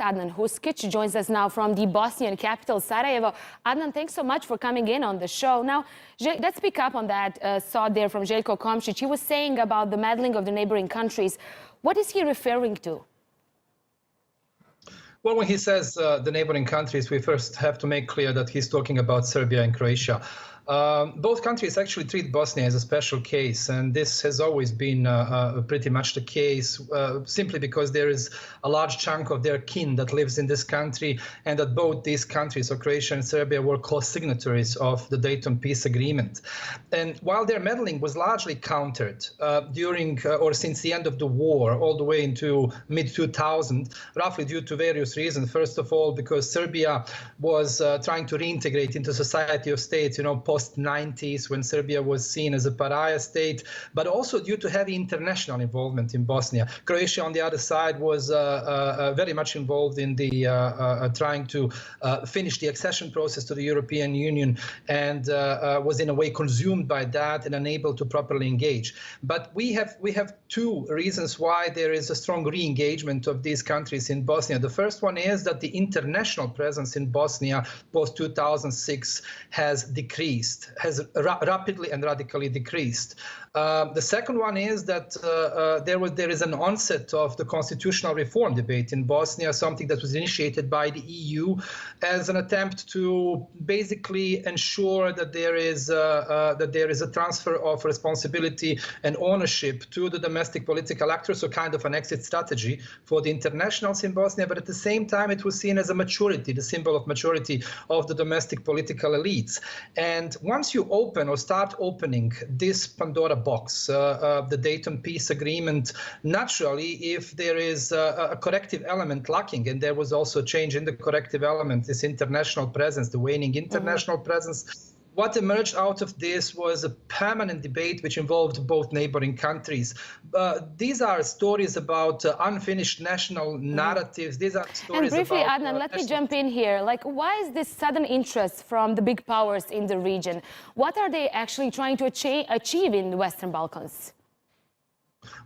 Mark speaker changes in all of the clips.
Speaker 1: Adnan Huskic joins us now from the Bosnian capital, Sarajevo. Adnan, thanks so much for coming in on the show. Now, let's pick up on that thought there from Željko Komšić. He was saying about the meddling of the neighboring countries. What is he referring to?
Speaker 2: Well, when he says the neighboring countries, we first have to make clear that he's talking about Serbia and Croatia. Both countries actually treat Bosnia as a special case, and this has always been pretty much the case, simply because there is a large chunk of their kin that lives in this country, and that both these countries, so Croatia and Serbia, were co-signatories of the Dayton Peace Agreement. And while their meddling was largely countered during or since the end of the war, all the way into mid-2000, roughly due to various reasons. First of all, because Serbia was trying to reintegrate into society of states, post-90s, when Serbia was seen as a pariah state, but also due to heavy international involvement in Bosnia. Croatia, on the other side, was very much involved in the trying to finish the accession process to the European Union, and was in a way consumed by that and unable to properly engage. But we have two reasons why there is a strong re-engagement of these countries in Bosnia. The first one is that the international presence in Bosnia post-2006 has decreased, has rapidly and radically decreased. The second one is that there is an onset of the constitutional reform debate in Bosnia, something that was initiated by the EU as an attempt to basically ensure that there is a transfer of responsibility and ownership to the domestic political actors, so kind of an exit strategy for the internationals in Bosnia. But at the same time, it was seen as a maturity, the symbol of maturity of the domestic political elites. And once you open or start opening this Pandora box, the Dayton Peace Agreement, naturally, if there is a corrective element lacking, and there was also a change in the corrective element, this international presence, the waning international presence, what emerged out of this was a permanent debate which involved both neighboring countries. These are stories about unfinished national narratives. These are stories
Speaker 1: and briefly,
Speaker 2: about...
Speaker 1: Adnan, let me jump in here. Like, why is this sudden interest from the big powers in the region? What are they actually trying to achieve in the Western Balkans?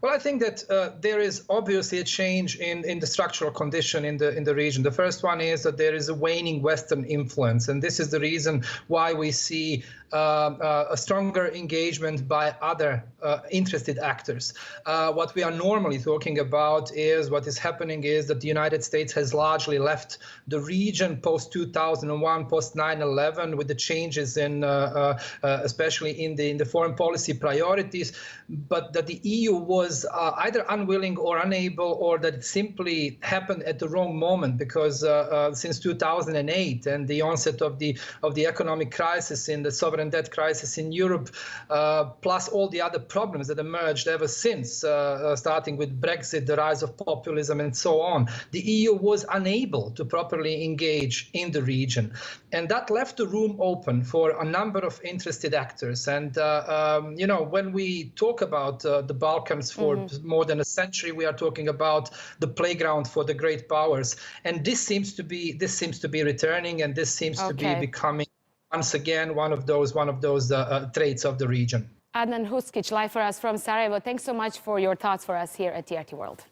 Speaker 2: Well, I think that there is obviously a change in the structural condition in the region. The first one is that there is a waning Western influence, and this is the reason why we see a stronger engagement by other interested actors. What we are normally talking about is what is happening is that the United States has largely left the region post-2001, post-9/11, with the changes in, especially in the foreign policy priorities, but that the EU was either unwilling or unable, or that it simply happened at the wrong moment, because since 2008 and the onset of the economic crisis, in the sovereign debt crisis in Europe, plus all the other problems that emerged ever since, starting with Brexit, the rise of populism, and so on, the EU was unable to properly engage in the region. And that left the room open for a number of interested actors. And, when we talk about the Balkans for more than a century, we are talking about the playground for the great powers. And this seems to be returning, and this seems to be becoming once again one of those traits of the region.
Speaker 1: Adnan Huskic, live for us from Sarajevo. Thanks so much for your thoughts for us here at TRT World.